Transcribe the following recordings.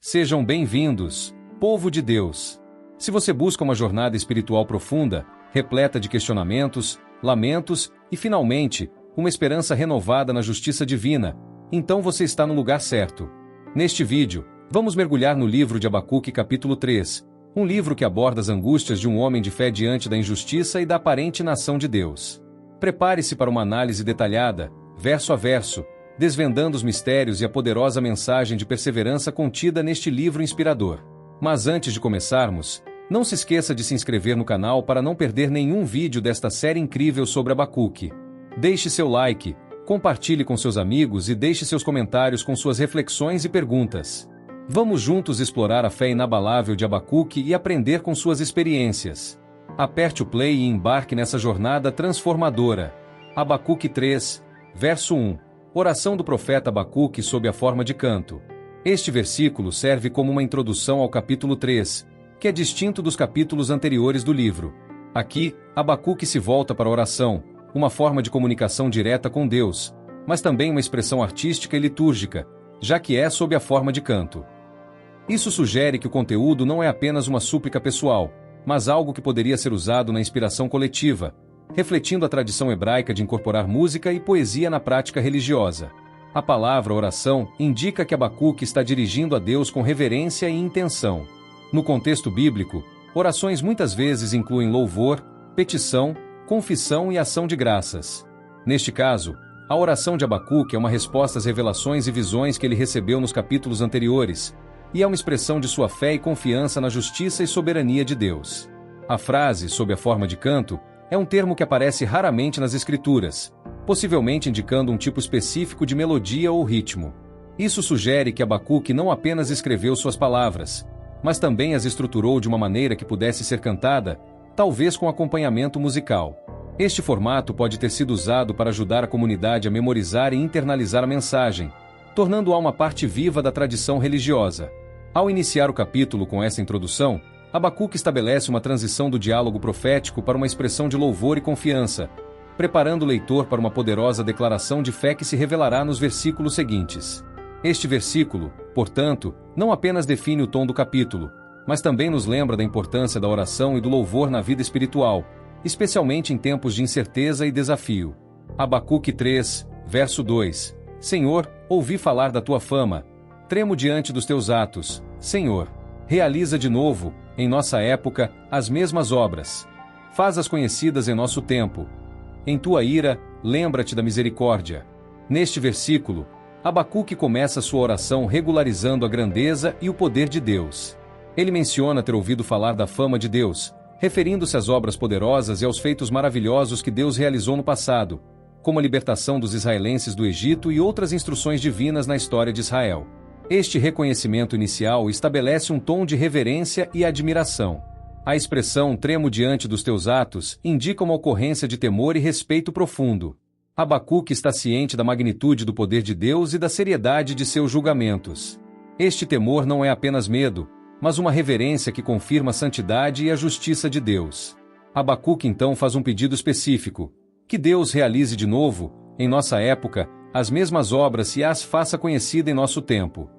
Sejam bem-vindos, povo de Deus. Se você busca uma jornada espiritual profunda, repleta de questionamentos, lamentos e, finalmente, uma esperança renovada na justiça divina, então você está no lugar certo. Neste vídeo, vamos mergulhar no livro de Abacuque capítulo 3, um livro que aborda as angústias de um homem de fé diante da injustiça e da aparente inação de Deus. Prepare-se para uma análise detalhada, verso a verso, desvendando os mistérios e a poderosa mensagem de perseverança contida neste livro inspirador. Mas antes de começarmos, não se esqueça de se inscrever no canal para não perder nenhum vídeo desta série incrível sobre Abacuque. Deixe seu like, compartilhe com seus amigos e deixe seus comentários com suas reflexões e perguntas. Vamos juntos explorar a fé inabalável de Abacuque e aprender com suas experiências. Aperte o play e embarque nessa jornada transformadora. Abacuque 3, verso 1. Oração do profeta Abacuque sob a forma de canto. Este versículo serve como uma introdução ao capítulo 3, que é distinto dos capítulos anteriores do livro. Aqui, Abacuque se volta para a oração, uma forma de comunicação direta com Deus, mas também uma expressão artística e litúrgica, já que é sob a forma de canto. Isso sugere que o conteúdo não é apenas uma súplica pessoal, mas algo que poderia ser usado na inspiração coletiva, refletindo a tradição hebraica de incorporar música e poesia na prática religiosa. A palavra oração indica que Abacuque está dirigindo a Deus com reverência e intenção. No contexto bíblico, orações muitas vezes incluem louvor, petição, confissão e ação de graças. Neste caso, a oração de Abacuque é uma resposta às revelações e visões que ele recebeu nos capítulos anteriores, e é uma expressão de sua fé e confiança na justiça e soberania de Deus. A frase, sob a forma de canto, é um termo que aparece raramente nas Escrituras, possivelmente indicando um tipo específico de melodia ou ritmo. Isso sugere que Abacuque não apenas escreveu suas palavras, mas também as estruturou de uma maneira que pudesse ser cantada, talvez com acompanhamento musical. Este formato pode ter sido usado para ajudar a comunidade a memorizar e internalizar a mensagem, tornando-a uma parte viva da tradição religiosa. Ao iniciar o capítulo com essa introdução, Abacuque estabelece uma transição do diálogo profético para uma expressão de louvor e confiança, preparando o leitor para uma poderosa declaração de fé que se revelará nos versículos seguintes. Este versículo, portanto, não apenas define o tom do capítulo, mas também nos lembra da importância da oração e do louvor na vida espiritual, especialmente em tempos de incerteza e desafio. Abacuque 3, verso 2. Senhor, ouvi falar da tua fama. Tremo diante dos teus atos, Senhor. Realiza de novo, em nossa época, as mesmas obras. Faz-as conhecidas em nosso tempo. Em tua ira, lembra-te da misericórdia. Neste versículo, Abacuque começa sua oração regularizando a grandeza e o poder de Deus. Ele menciona ter ouvido falar da fama de Deus, referindo-se às obras poderosas e aos feitos maravilhosos que Deus realizou no passado, como a libertação dos israelenses do Egito e outras instruções divinas na história de Israel. Este reconhecimento inicial estabelece um tom de reverência e admiração. A expressão tremo diante dos teus atos indica uma ocorrência de temor e respeito profundo. Abacuque está ciente da magnitude do poder de Deus e da seriedade de seus julgamentos. Este temor não é apenas medo, mas uma reverência que confirma a santidade e a justiça de Deus. Abacuque então faz um pedido específico: que Deus realize de novo, em nossa época, as mesmas obras e as faça conhecida em nosso tempo.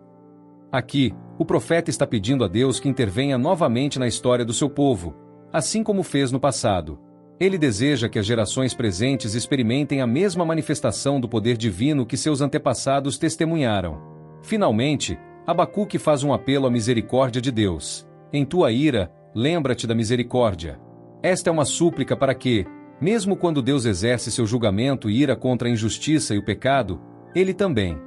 Aqui, o profeta está pedindo a Deus que intervenha novamente na história do seu povo, assim como fez no passado. Ele deseja que as gerações presentes experimentem a mesma manifestação do poder divino que seus antepassados testemunharam. Finalmente, Abacuque faz um apelo à misericórdia de Deus. Em tua ira, lembra-te da misericórdia. Esta é uma súplica para que, mesmo quando Deus exerce seu julgamento e ira contra a injustiça e o pecado, ele também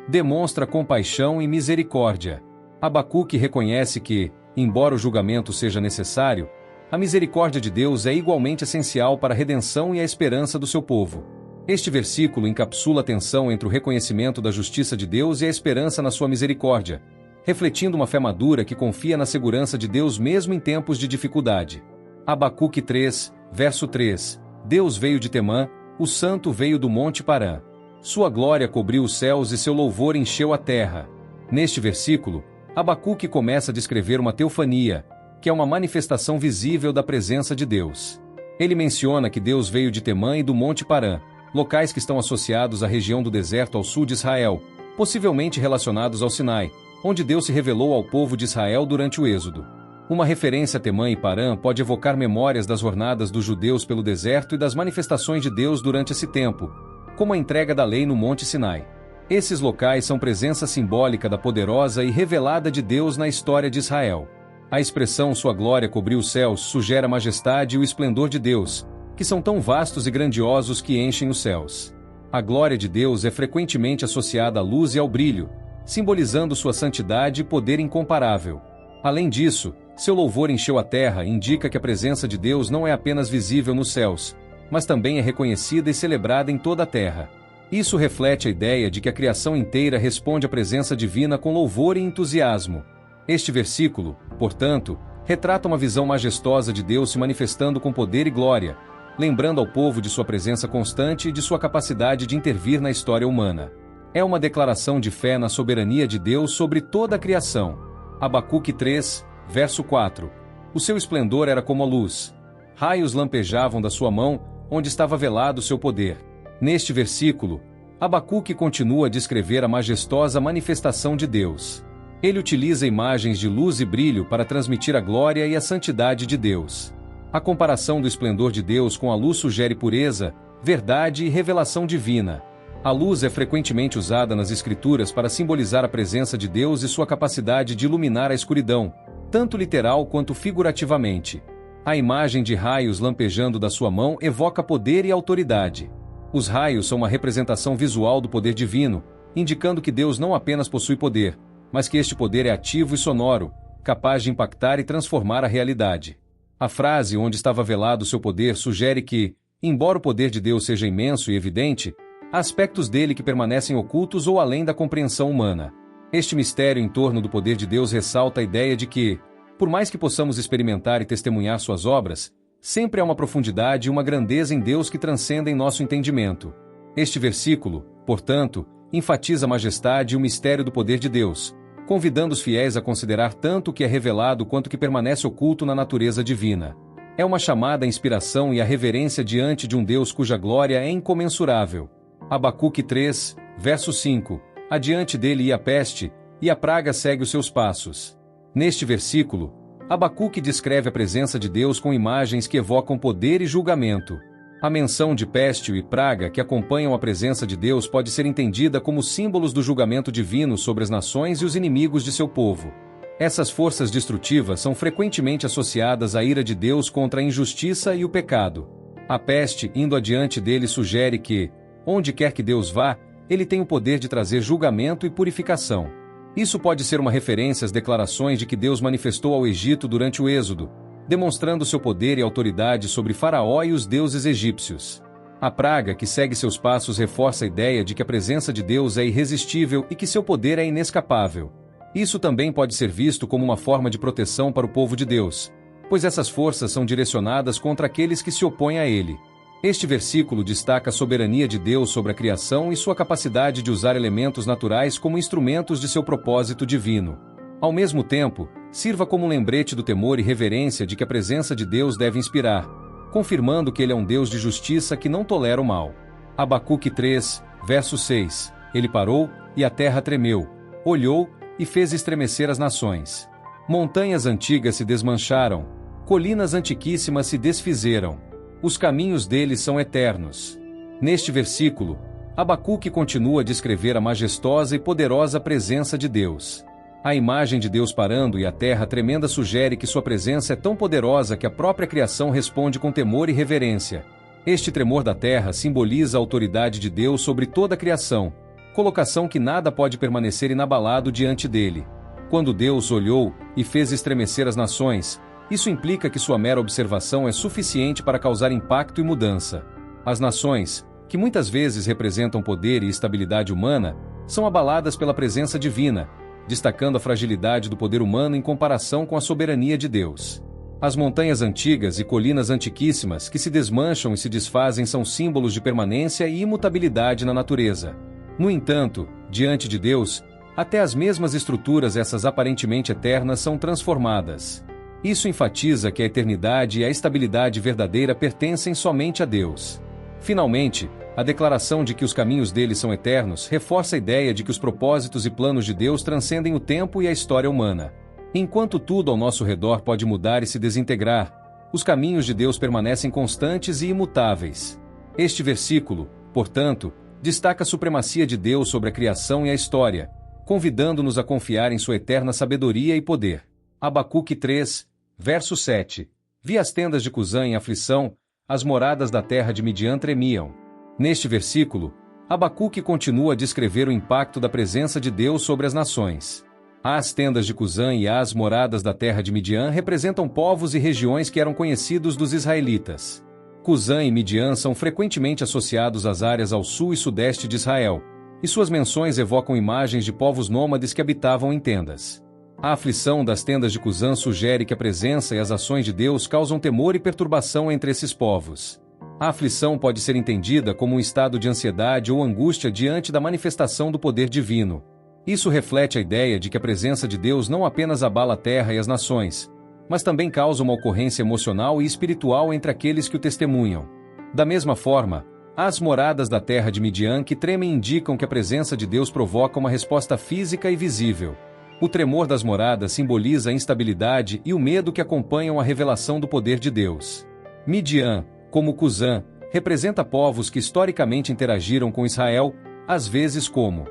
demonstra compaixão e misericórdia. Abacuque reconhece que, embora o julgamento seja necessário, a misericórdia de Deus é igualmente essencial para a redenção e a esperança do seu povo. Este versículo encapsula a tensão entre o reconhecimento da justiça de Deus e a esperança na sua misericórdia, refletindo uma fé madura que confia na segurança de Deus mesmo em tempos de dificuldade. Abacuque 3, verso 3. Deus veio de Temã, o Santo veio do Monte Parã. Sua glória cobriu os céus e seu louvor encheu a terra. Neste versículo, Abacuque começa a descrever uma teofania, que é uma manifestação visível da presença de Deus. Ele menciona que Deus veio de Temã e do Monte Parã, locais que estão associados à região do deserto ao sul de Israel, possivelmente relacionados ao Sinai, onde Deus se revelou ao povo de Israel durante o Êxodo. Uma referência a Temã e Parã pode evocar memórias das jornadas dos judeus pelo deserto e das manifestações de Deus durante esse tempo, como a entrega da lei no Monte Sinai. Esses locais são presença simbólica da poderosa e revelada de Deus na história de Israel. A expressão "sua glória cobriu os céus" sugere a majestade e o esplendor de Deus, que são tão vastos e grandiosos que enchem os céus. A glória de Deus é frequentemente associada à luz e ao brilho, simbolizando sua santidade e poder incomparável. Além disso, seu louvor encheu a terra e indica que a presença de Deus não é apenas visível nos céus, mas também é reconhecida e celebrada em toda a terra. Isso reflete a ideia de que a criação inteira responde à presença divina com louvor e entusiasmo. Este versículo, portanto, retrata uma visão majestosa de Deus se manifestando com poder e glória, lembrando ao povo de sua presença constante e de sua capacidade de intervir na história humana. É uma declaração de fé na soberania de Deus sobre toda a criação. Abacuque 3, verso 4. O seu esplendor era como a luz. Raios lampejavam da sua mão, onde estava velado seu poder. Neste versículo, Abacuque continua a descrever a majestosa manifestação de Deus. Ele utiliza imagens de luz e brilho para transmitir a glória e a santidade de Deus. A comparação do esplendor de Deus com a luz sugere pureza, verdade e revelação divina. A luz é frequentemente usada nas Escrituras para simbolizar a presença de Deus e sua capacidade de iluminar a escuridão, tanto literal quanto figurativamente. A imagem de raios lampejando da sua mão evoca poder e autoridade. Os raios são uma representação visual do poder divino, indicando que Deus não apenas possui poder, mas que este poder é ativo e sonoro, capaz de impactar e transformar a realidade. A frase "onde estava velado seu poder" sugere que, embora o poder de Deus seja imenso e evidente, há aspectos dele que permanecem ocultos ou além da compreensão humana. Este mistério em torno do poder de Deus ressalta a ideia de que, por mais que possamos experimentar e testemunhar suas obras, sempre há uma profundidade e uma grandeza em Deus que transcendem nosso entendimento. Este versículo, portanto, enfatiza a majestade e o mistério do poder de Deus, convidando os fiéis a considerar tanto o que é revelado quanto o que permanece oculto na natureza divina. É uma chamada à inspiração e à reverência diante de um Deus cuja glória é incomensurável. Abacuque 3, verso 5. Adiante dele ia a peste, e a praga segue os seus passos. Neste versículo, Abacuque descreve a presença de Deus com imagens que evocam poder e julgamento. A menção de peste e praga que acompanham a presença de Deus pode ser entendida como símbolos do julgamento divino sobre as nações e os inimigos de seu povo. Essas forças destrutivas são frequentemente associadas à ira de Deus contra a injustiça e o pecado. A peste, indo adiante dele, sugere que, onde quer que Deus vá, ele tem o poder de trazer julgamento e purificação. Isso pode ser uma referência às declarações de que Deus manifestou ao Egito durante o Êxodo, demonstrando seu poder e autoridade sobre Faraó e os deuses egípcios. A praga que segue seus passos reforça a ideia de que a presença de Deus é irresistível e que seu poder é inescapável. Isso também pode ser visto como uma forma de proteção para o povo de Deus, pois essas forças são direcionadas contra aqueles que se opõem a ele. Este versículo destaca a soberania de Deus sobre a criação e sua capacidade de usar elementos naturais como instrumentos de seu propósito divino. Ao mesmo tempo, sirva como um lembrete do temor e reverência de que a presença de Deus deve inspirar, confirmando que ele é um Deus de justiça que não tolera o mal. Abacuque 3, verso 6. Ele parou, e a terra tremeu, olhou, e fez estremecer as nações. Montanhas antigas se desmancharam, colinas antiquíssimas se desfizeram. Os caminhos deles são eternos. Neste versículo, Abacuque continua a descrever a majestosa e poderosa presença de Deus. A imagem de Deus parando e a terra tremenda sugere que sua presença é tão poderosa que a própria criação responde com temor e reverência. Este tremor da terra simboliza a autoridade de Deus sobre toda a criação, colocação que nada pode permanecer inabalado diante dele. Quando Deus olhou e fez estremecer as nações, isso implica que sua mera observação é suficiente para causar impacto e mudança. As nações, que muitas vezes representam poder e estabilidade humana, são abaladas pela presença divina, destacando a fragilidade do poder humano em comparação com a soberania de Deus. As montanhas antigas e colinas antiquíssimas que se desmancham e se desfazem são símbolos de permanência e imutabilidade na natureza. No entanto, diante de Deus, até as mesmas estruturas, essas aparentemente eternas, são transformadas. Isso enfatiza que a eternidade e a estabilidade verdadeira pertencem somente a Deus. Finalmente, A declaração de que os caminhos dele são eternos reforça a ideia de que os propósitos e planos de Deus transcendem o tempo e a história humana. Enquanto tudo ao nosso redor pode mudar e se desintegrar, os caminhos de Deus permanecem constantes e imutáveis. Este versículo, portanto, destaca a supremacia de Deus sobre a criação e a história, convidando-nos a confiar em sua eterna sabedoria e poder. Abacuque 3, verso 7. Vi as tendas de Cusã em aflição, as moradas da terra de Midian tremiam. Neste versículo, Abacuque continua a descrever o impacto da presença de Deus sobre as nações. As tendas de Cusã e as moradas da terra de Midian representam povos e regiões que eram conhecidos dos israelitas. Cusã e Midian são frequentemente associados às áreas ao sul e sudeste de Israel, e suas menções evocam imagens de povos nômades que habitavam em tendas. A aflição das tendas de Cusã sugere que a presença e as ações de Deus causam temor e perturbação entre esses povos. A aflição pode ser entendida como um estado de ansiedade ou angústia diante da manifestação do poder divino. Isso reflete a ideia de que a presença de Deus não apenas abala a terra e as nações, mas também causa uma ocorrência emocional e espiritual entre aqueles que o testemunham. Da mesma forma, as moradas da terra de Midian que tremem indicam que a presença de Deus provoca uma resposta física e visível. O tremor das moradas simboliza a instabilidade e o medo que acompanham a revelação do poder de Deus. Midian, como Cusã, representa povos que historicamente interagiram com Israel, às vezes como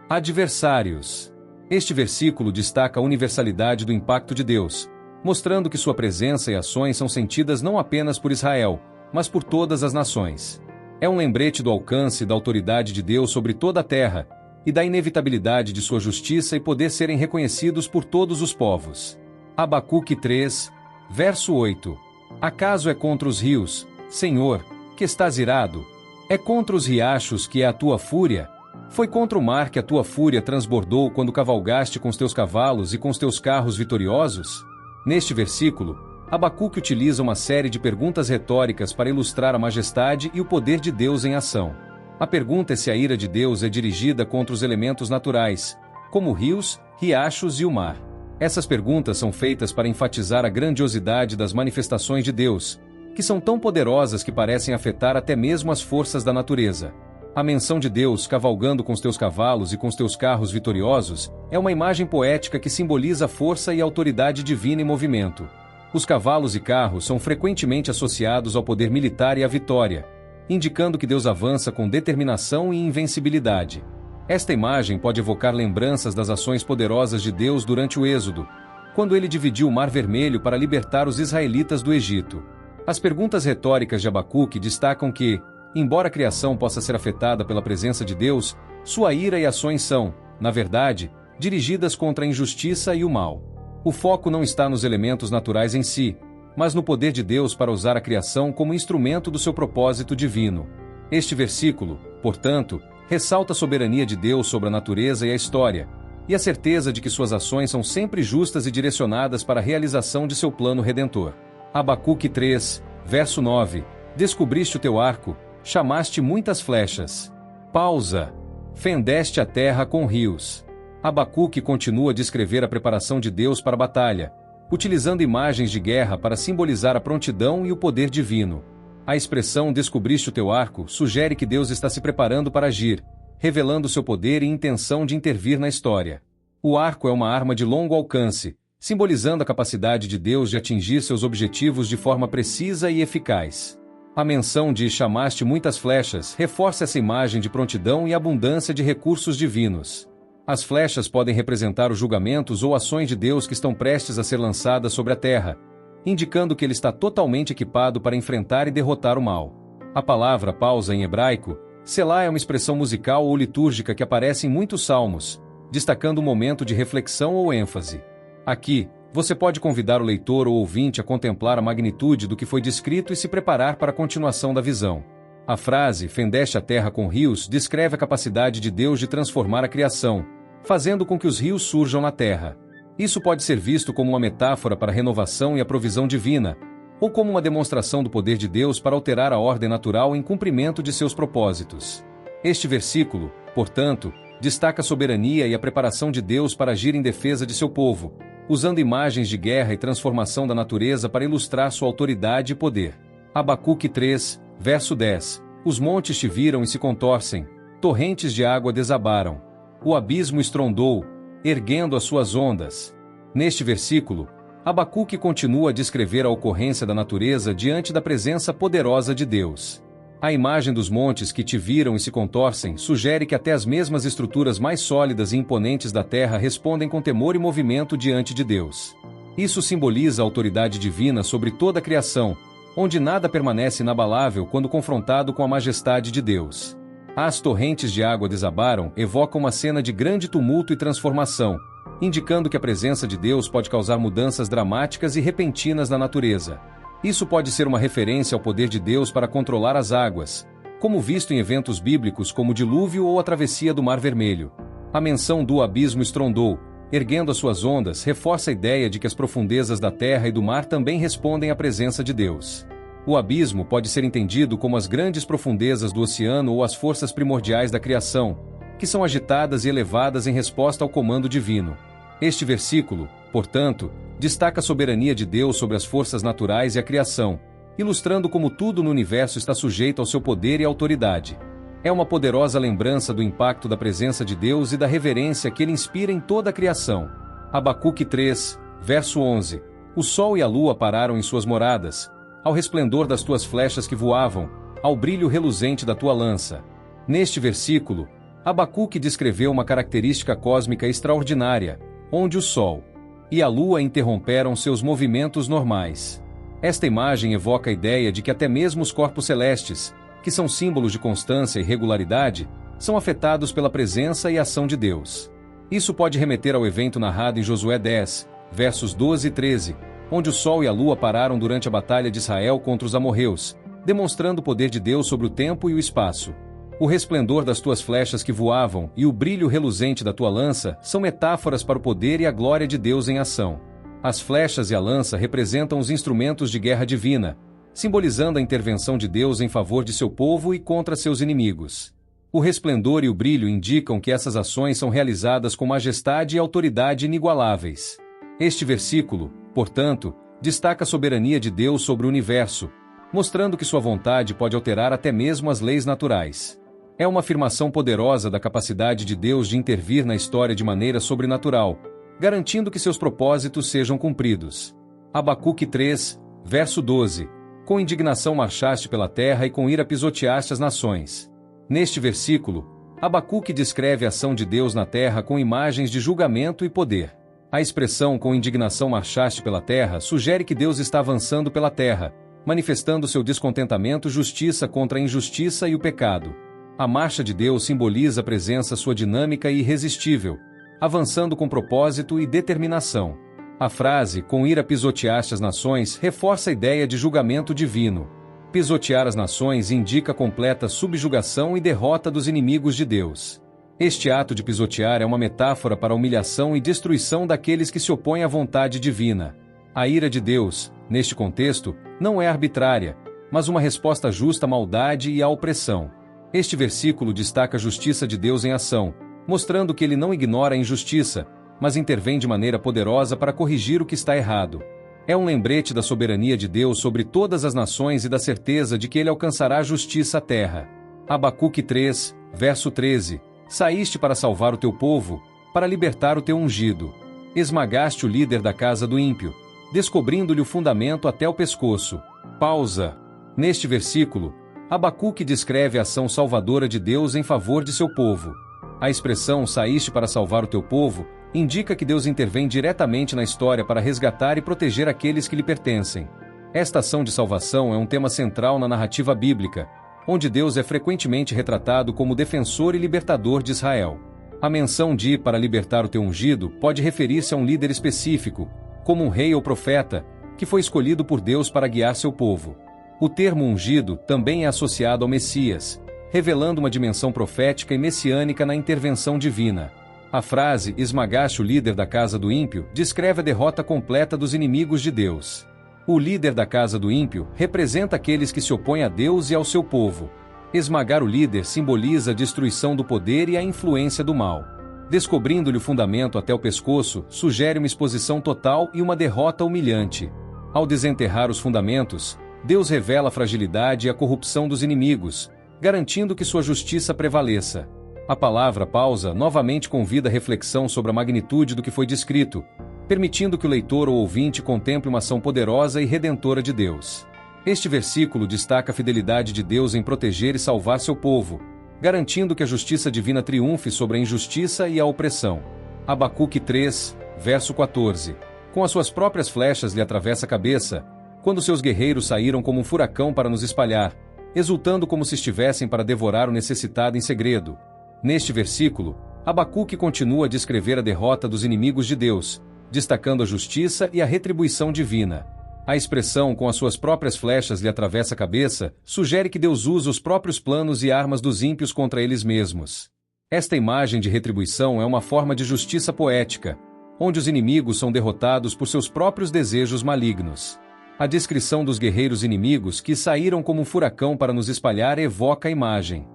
adversários. Este versículo destaca a universalidade do impacto de Deus, mostrando que sua presença e ações são sentidas não apenas por Israel, mas por todas as nações. É um lembrete do alcance da autoridade de Deus sobre toda a terra e da inevitabilidade de sua justiça e poder serem reconhecidos por todos os povos. Abacuque 3, verso 8. Acaso é contra os rios, Senhor, que estás irado? É contra os riachos que é a tua fúria? Foi contra o mar que a tua fúria transbordou quando cavalgaste com os teus cavalos e com os teus carros vitoriosos? Neste versículo, Abacuque utiliza uma série de perguntas retóricas para ilustrar a majestade e o poder de Deus em ação. A pergunta é se a ira de Deus é dirigida contra os elementos naturais, como rios, riachos e o mar. Essas perguntas são feitas para enfatizar a grandiosidade das manifestações de Deus, que são tão poderosas que parecem afetar até mesmo as forças da natureza. A menção de Deus cavalgando com os teus cavalos e com os teus carros vitoriosos é uma imagem poética que simboliza a força e a autoridade divina em movimento. Os cavalos e carros são frequentemente associados ao poder militar e à vitória, indicando que Deus avança com determinação e invencibilidade. Esta imagem pode evocar lembranças das ações poderosas de Deus durante o Êxodo, quando ele dividiu o Mar Vermelho para libertar os israelitas do Egito. As perguntas retóricas de Abacuque destacam que, embora a criação possa ser afetada pela presença de Deus, sua ira e ações são, na verdade, dirigidas contra a injustiça e o mal. O foco não está nos elementos naturais em si, mas no poder de Deus para usar a criação como instrumento do seu propósito divino. Este versículo, portanto, ressalta a soberania de Deus sobre a natureza e a história, e a certeza de que suas ações são sempre justas e direcionadas para a realização de seu plano redentor. Abacuque 3, verso 9. Descobriste o teu arco, chamaste muitas flechas. Pausa. Fendeste a terra com rios. Abacuque continua a descrever a preparação de Deus para a batalha, utilizando imagens de guerra para simbolizar a prontidão e o poder divino. A expressão descobriste o teu arco sugere que Deus está se preparando para agir, revelando seu poder e intenção de intervir na história. O arco é uma arma de longo alcance, simbolizando a capacidade de Deus de atingir seus objetivos de forma precisa e eficaz. A menção de chamaste muitas flechas reforça essa imagem de prontidão e abundância de recursos divinos. As flechas podem representar os julgamentos ou ações de Deus que estão prestes a ser lançadas sobre a terra, indicando que ele está totalmente equipado para enfrentar e derrotar o mal. A palavra pausa em hebraico, selá, é uma expressão musical ou litúrgica que aparece em muitos salmos, destacando um momento de reflexão ou ênfase. Aqui, você pode convidar o leitor ou ouvinte a contemplar a magnitude do que foi descrito e se preparar para a continuação da visão. A frase, fendeste a terra com rios, descreve a capacidade de Deus de transformar a criação, fazendo com que os rios surjam na terra. Isso pode ser visto como uma metáfora para a renovação e a provisão divina, ou como uma demonstração do poder de Deus para alterar a ordem natural em cumprimento de seus propósitos. Este versículo, portanto, destaca a soberania e a preparação de Deus para agir em defesa de seu povo, usando imagens de guerra e transformação da natureza para ilustrar sua autoridade e poder. Abacuque 3, verso 10. Os montes te viram e se contorcem, torrentes de água desabaram. O abismo estrondou, erguendo as suas ondas. Neste versículo, Abacuque continua a descrever a ocorrência da natureza diante da presença poderosa de Deus. A imagem dos montes que te viram e se contorcem sugere que até as mesmas estruturas mais sólidas e imponentes da terra respondem com temor e movimento diante de Deus. Isso simboliza a autoridade divina sobre toda a criação, onde nada permanece inabalável quando confrontado com a majestade de Deus. As torrentes de água desabaram evocam uma cena de grande tumulto e transformação, indicando que a presença de Deus pode causar mudanças dramáticas e repentinas na natureza. Isso pode ser uma referência ao poder de Deus para controlar as águas, como visto em eventos bíblicos como o dilúvio ou a travessia do Mar Vermelho. A menção do abismo estrondou, erguendo as suas ondas, reforça a ideia de que as profundezas da terra e do mar também respondem à presença de Deus. O abismo pode ser entendido como as grandes profundezas do oceano ou as forças primordiais da criação, que são agitadas e elevadas em resposta ao comando divino. Este versículo, portanto, destaca a soberania de Deus sobre as forças naturais e a criação, ilustrando como tudo no universo está sujeito ao seu poder e autoridade. É uma poderosa lembrança do impacto da presença de Deus e da reverência que ele inspira em toda a criação. Abacuque 3, verso 11. O sol e a lua pararam em suas moradas, ao resplendor das tuas flechas que voavam, ao brilho reluzente da tua lança. Neste versículo, Abacuque descreveu uma característica cósmica extraordinária, onde o sol e a lua interromperam seus movimentos normais. Esta imagem evoca a ideia de que até mesmo os corpos celestes, que são símbolos de constância e regularidade, são afetados pela presença e ação de Deus. Isso pode remeter ao evento narrado em Josué 10, versos 12 e 13, onde o sol e a lua pararam durante a batalha de Israel contra os amorreus, demonstrando o poder de Deus sobre o tempo e o espaço. O resplendor das tuas flechas que voavam e o brilho reluzente da tua lança são metáforas para o poder e a glória de Deus em ação. As flechas e a lança representam os instrumentos de guerra divina, simbolizando a intervenção de Deus em favor de seu povo e contra seus inimigos. O resplendor e o brilho indicam que essas ações são realizadas com majestade e autoridade inigualáveis. Este versículo, portanto, destaca a soberania de Deus sobre o universo, mostrando que sua vontade pode alterar até mesmo as leis naturais. É uma afirmação poderosa da capacidade de Deus de intervir na história de maneira sobrenatural, garantindo que seus propósitos sejam cumpridos. Abacuque 3, verso 12. Com indignação marchaste pela terra e com ira pisoteaste as nações. Neste versículo, Abacuque descreve a ação de Deus na terra com imagens de julgamento e poder. A expressão com indignação marchaste pela terra sugere que Deus está avançando pela terra, manifestando seu descontentamento e justiça contra a injustiça e o pecado. A marcha de Deus simboliza a presença sua dinâmica e irresistível, avançando com propósito e determinação. A frase, com ira pisoteaste as nações, reforça a ideia de julgamento divino. Pisotear as nações indica completa subjugação e derrota dos inimigos de Deus. Este ato de pisotear é uma metáfora para a humilhação e destruição daqueles que se opõem à vontade divina. A ira de Deus, neste contexto, não é arbitrária, mas uma resposta justa à maldade e à opressão. Este versículo destaca a justiça de Deus em ação, mostrando que ele não ignora a injustiça, mas intervém de maneira poderosa para corrigir o que está errado. É um lembrete da soberania de Deus sobre todas as nações e da certeza de que ele alcançará a justiça à terra. Abacuque 3, verso 13. Saíste para salvar o teu povo, para libertar o teu ungido. Esmagaste o líder da casa do ímpio, descobrindo-lhe o fundamento até o pescoço. Pausa. Neste versículo, Abacuque descreve a ação salvadora de Deus em favor de seu povo. A expressão saíste para salvar o teu povo indica que Deus intervém diretamente na história para resgatar e proteger aqueles que lhe pertencem. Esta ação de salvação é um tema central na narrativa bíblica, onde Deus é frequentemente retratado como defensor e libertador de Israel. A menção de para libertar o teu ungido pode referir-se a um líder específico, como um rei ou profeta, que foi escolhido por Deus para guiar seu povo. O termo ungido também é associado ao Messias, revelando uma dimensão profética e messiânica na intervenção divina. A frase, esmagaste o líder da casa do ímpio, descreve a derrota completa dos inimigos de Deus. O líder da casa do ímpio representa aqueles que se opõem a Deus e ao seu povo. Esmagar o líder simboliza a destruição do poder e a influência do mal. Descobrindo-lhe o fundamento até o pescoço, sugere uma exposição total e uma derrota humilhante. Ao desenterrar os fundamentos, Deus revela a fragilidade e a corrupção dos inimigos, garantindo que sua justiça prevaleça. A palavra pausa novamente convida a reflexão sobre a magnitude do que foi descrito, permitindo que o leitor ou ouvinte contemple uma ação poderosa e redentora de Deus. Este versículo destaca a fidelidade de Deus em proteger e salvar seu povo, garantindo que a justiça divina triunfe sobre a injustiça e a opressão. Abacuque 3, verso 14. Com as suas próprias flechas lhe atravessa a cabeça, quando seus guerreiros saíram como um furacão para nos espalhar, exultando como se estivessem para devorar o necessitado em segredo. Neste versículo, Abacuque continua a descrever a derrota dos inimigos de Deus, destacando a justiça e a retribuição divina. A expressão "com as suas próprias flechas lhe atravessa a cabeça" sugere que Deus usa os próprios planos e armas dos ímpios contra eles mesmos. Esta imagem de retribuição é uma forma de justiça poética, onde os inimigos são derrotados por seus próprios desejos malignos. A descrição dos guerreiros inimigos que saíram como um furacão para nos espalhar evoca a imagem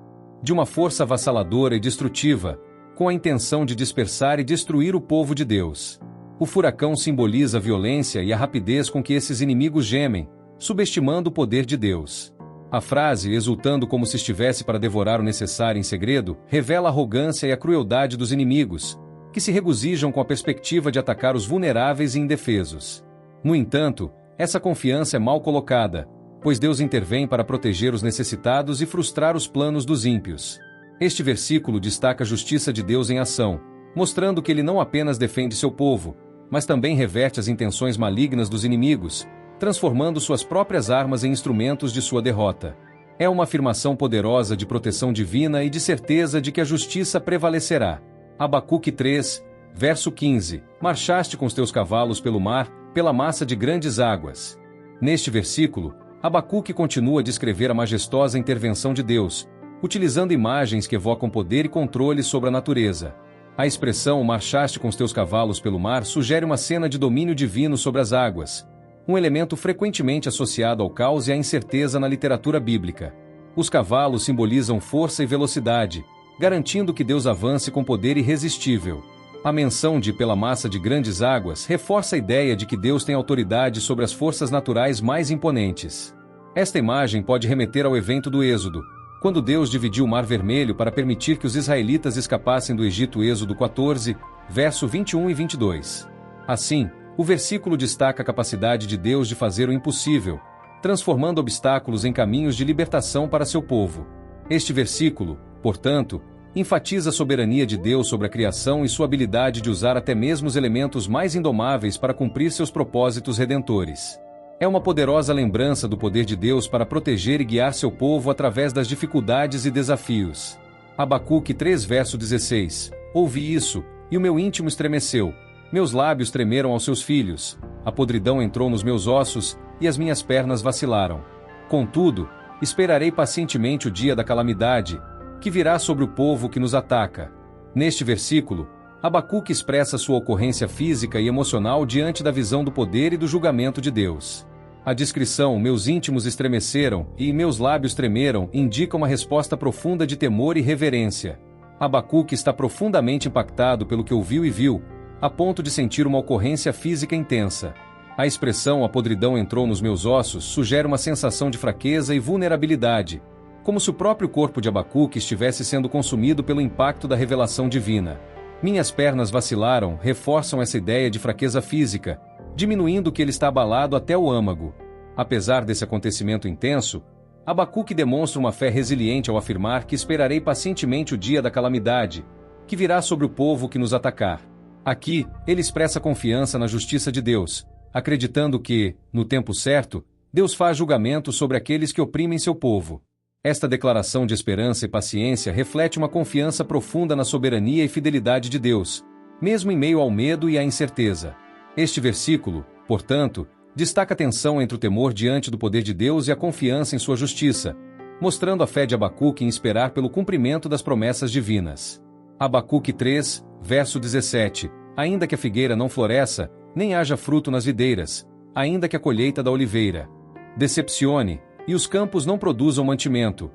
de uma força avassaladora e destrutiva, com a intenção de dispersar e destruir o povo de Deus. O furacão simboliza a violência e a rapidez com que esses inimigos gemem, subestimando o poder de Deus. A frase, exultando como se estivesse para devorar o necessário em segredo, revela a arrogância e a crueldade dos inimigos, que se regozijam com a perspectiva de atacar os vulneráveis e indefesos. No entanto, essa confiança é mal colocada, pois Deus intervém para proteger os necessitados e frustrar os planos dos ímpios. Este versículo destaca a justiça de Deus em ação, mostrando que ele não apenas defende seu povo, mas também reverte as intenções malignas dos inimigos, transformando suas próprias armas em instrumentos de sua derrota. É uma afirmação poderosa de proteção divina e de certeza de que a justiça prevalecerá. Abacuque 3, verso 15. Marchaste com os teus cavalos pelo mar, pela massa de grandes águas. Neste versículo, Abacuque continua a descrever a majestosa intervenção de Deus, utilizando imagens que evocam poder e controle sobre a natureza. A expressão "marchaste com os teus cavalos pelo mar" sugere uma cena de domínio divino sobre as águas, um elemento frequentemente associado ao caos e à incerteza na literatura bíblica. Os cavalos simbolizam força e velocidade, garantindo que Deus avance com poder irresistível. A menção de "pela massa de grandes águas" reforça a ideia de que Deus tem autoridade sobre as forças naturais mais imponentes. Esta imagem pode remeter ao evento do Êxodo, quando Deus dividiu o Mar Vermelho para permitir que os israelitas escapassem do Egito. Êxodo 14, verso 21 e 22. Assim, o versículo destaca a capacidade de Deus de fazer o impossível, transformando obstáculos em caminhos de libertação para seu povo. Este versículo, portanto, enfatiza a soberania de Deus sobre a criação e sua habilidade de usar até mesmo os elementos mais indomáveis para cumprir seus propósitos redentores. É uma poderosa lembrança do poder de Deus para proteger e guiar seu povo através das dificuldades e desafios. Abacuque 3, verso 16. Ouvi isso, e o meu íntimo estremeceu. Meus lábios tremeram aos seus filhos. A podridão entrou nos meus ossos, e as minhas pernas vacilaram. Contudo, esperarei pacientemente o dia da calamidade, que virá sobre o povo que nos ataca. Neste versículo, Abacuque expressa sua ocorrência física e emocional diante da visão do poder e do julgamento de Deus. A descrição "meus íntimos estremeceram" e "meus lábios tremeram" indica uma resposta profunda de temor e reverência. Abacuque está profundamente impactado pelo que ouviu e viu, a ponto de sentir uma ocorrência física intensa. A expressão "a podridão entrou nos meus ossos" sugere uma sensação de fraqueza e vulnerabilidade, como se o próprio corpo de Abacuque estivesse sendo consumido pelo impacto da revelação divina. "Minhas pernas vacilaram" reforçam essa ideia de fraqueza física, diminuindo que ele está abalado até o âmago. Apesar desse acontecimento intenso, Abacuque demonstra uma fé resiliente ao afirmar que esperarei pacientemente o dia da calamidade, que virá sobre o povo que nos atacar. Aqui, ele expressa confiança na justiça de Deus, acreditando que, no tempo certo, Deus faz julgamento sobre aqueles que oprimem seu povo. Esta declaração de esperança e paciência reflete uma confiança profunda na soberania e fidelidade de Deus, mesmo em meio ao medo e à incerteza. Este versículo, portanto, destaca a tensão entre o temor diante do poder de Deus e a confiança em sua justiça, mostrando a fé de Abacuque em esperar pelo cumprimento das promessas divinas. Abacuque 3, verso 17. Ainda que a figueira não floresça, nem haja fruto nas videiras, ainda que a colheita da oliveira decepcione, e os campos não produzam mantimento,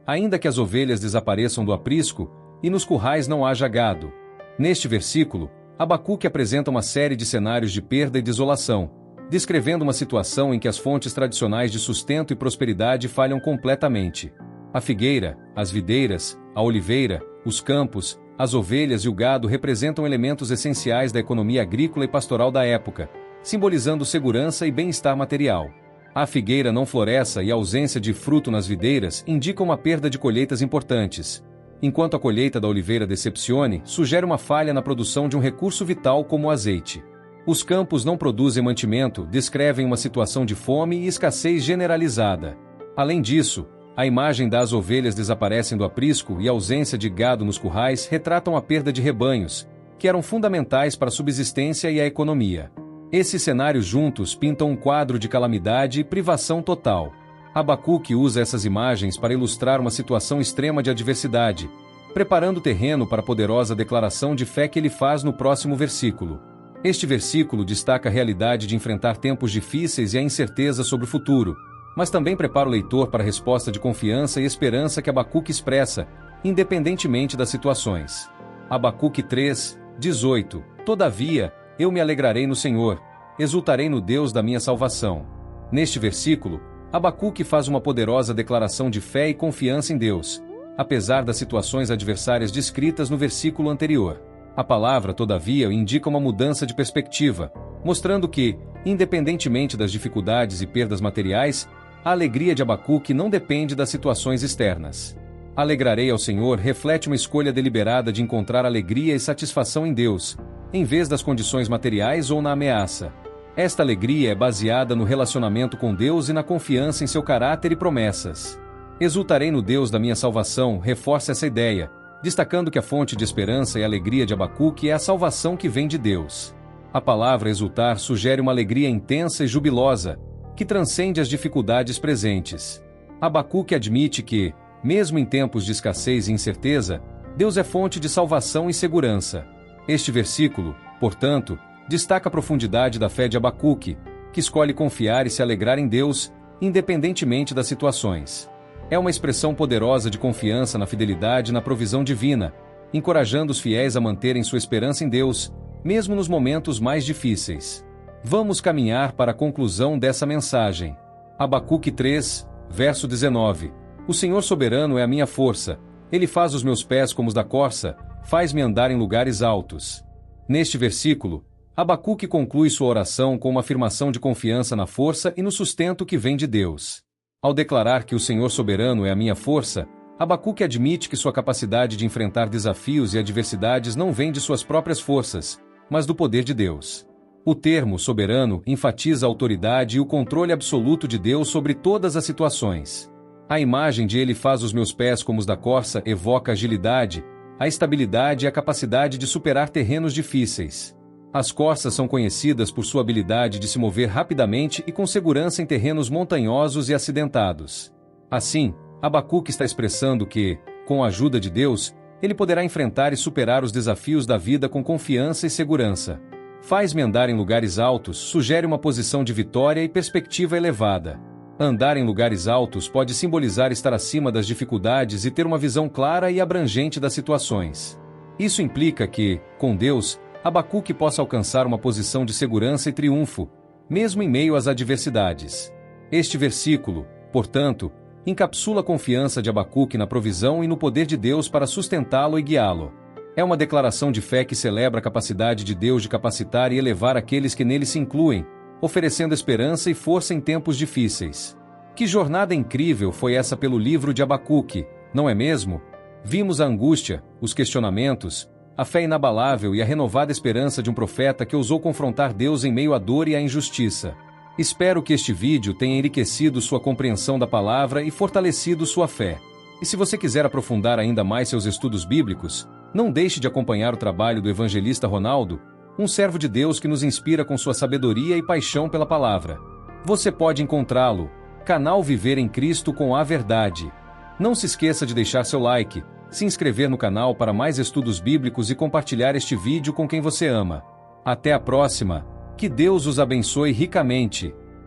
ainda que as ovelhas desapareçam do aprisco, e nos currais não haja gado. Neste versículo, Abacuque apresenta uma série de cenários de perda e desolação, descrevendo uma situação em que as fontes tradicionais de sustento e prosperidade falham completamente. A figueira, as videiras, a oliveira, os campos, as ovelhas e o gado representam elementos essenciais da economia agrícola e pastoral da época, simbolizando segurança e bem-estar material. A figueira não floresça e a ausência de fruto nas videiras indicam uma perda de colheitas importantes, enquanto a colheita da oliveira decepcione, sugere uma falha na produção de um recurso vital como o azeite. Os campos não produzem mantimento, descrevem uma situação de fome e escassez generalizada. Além disso, a imagem das ovelhas desaparecem do aprisco e a ausência de gado nos currais retratam a perda de rebanhos, que eram fundamentais para a subsistência e a economia. Esses cenários juntos pintam um quadro de calamidade e privação total. Abacuque usa essas imagens para ilustrar uma situação extrema de adversidade, preparando o terreno para a poderosa declaração de fé que ele faz no próximo versículo. Este versículo destaca a realidade de enfrentar tempos difíceis e a incerteza sobre o futuro, mas também prepara o leitor para a resposta de confiança e esperança que Abacuque expressa, independentemente das situações. Abacuque 3, 18. Todavia, eu me alegrarei no Senhor, exultarei no Deus da minha salvação. Neste versículo, Abacuque faz uma poderosa declaração de fé e confiança em Deus, apesar das situações adversárias descritas no versículo anterior. A palavra, todavia, indica uma mudança de perspectiva, mostrando que, independentemente das dificuldades e perdas materiais, a alegria de Abacuque não depende das situações externas. Alegrarei ao Senhor reflete uma escolha deliberada de encontrar alegria e satisfação em Deus, em vez das condições materiais ou na ameaça. Esta alegria é baseada no relacionamento com Deus e na confiança em seu caráter e promessas. Exultarei no Deus da minha salvação reforça essa ideia, destacando que a fonte de esperança e alegria de Abacuque é a salvação que vem de Deus. A palavra exultar sugere uma alegria intensa e jubilosa, que transcende as dificuldades presentes. Abacuque admite que, mesmo em tempos de escassez e incerteza, Deus é fonte de salvação e segurança. Este versículo, portanto, destaca a profundidade da fé de Abacuque, que escolhe confiar e se alegrar em Deus, independentemente das situações. É uma expressão poderosa de confiança na fidelidade e na provisão divina, encorajando os fiéis a manterem sua esperança em Deus, mesmo nos momentos mais difíceis. Vamos caminhar para a conclusão dessa mensagem. Abacuque 3, verso 19. O Senhor soberano é a minha força, Ele faz os meus pés como os da corça, faz-me andar em lugares altos. Neste versículo, Abacuque conclui sua oração com uma afirmação de confiança na força e no sustento que vem de Deus. Ao declarar que o Senhor soberano é a minha força, Abacuque admite que sua capacidade de enfrentar desafios e adversidades não vem de suas próprias forças, mas do poder de Deus. O termo soberano enfatiza a autoridade e o controle absoluto de Deus sobre todas as situações. A imagem de Ele faz os meus pés como os da corça evoca a agilidade, a estabilidade e a capacidade de superar terrenos difíceis. As corças são conhecidas por sua habilidade de se mover rapidamente e com segurança em terrenos montanhosos e acidentados. Assim, Abacuque está expressando que, com a ajuda de Deus, ele poderá enfrentar e superar os desafios da vida com confiança e segurança. Faz-me andar em lugares altos sugere uma posição de vitória e perspectiva elevada. Andar em lugares altos pode simbolizar estar acima das dificuldades e ter uma visão clara e abrangente das situações. Isso implica que, com Deus, Abacuque possa alcançar uma posição de segurança e triunfo, mesmo em meio às adversidades. Este versículo, portanto, encapsula a confiança de Abacuque na provisão e no poder de Deus para sustentá-lo e guiá-lo. É uma declaração de fé que celebra a capacidade de Deus de capacitar e elevar aqueles que nele se incluem, oferecendo esperança e força em tempos difíceis. Que jornada incrível foi essa pelo livro de Abacuque, não é mesmo? Vimos a angústia, os questionamentos, a fé inabalável e a renovada esperança de um profeta que ousou confrontar Deus em meio à dor e à injustiça. Espero que este vídeo tenha enriquecido sua compreensão da palavra e fortalecido sua fé. E se você quiser aprofundar ainda mais seus estudos bíblicos, não deixe de acompanhar o trabalho do evangelista Ronaldo, um servo de Deus que nos inspira com sua sabedoria e paixão pela palavra. Você pode encontrá-lo, canal Viver em Cristo com a Verdade. Não se esqueça de deixar seu like, se inscrever no canal para mais estudos bíblicos e compartilhar este vídeo com quem você ama. Até a próxima. Que Deus os abençoe ricamente.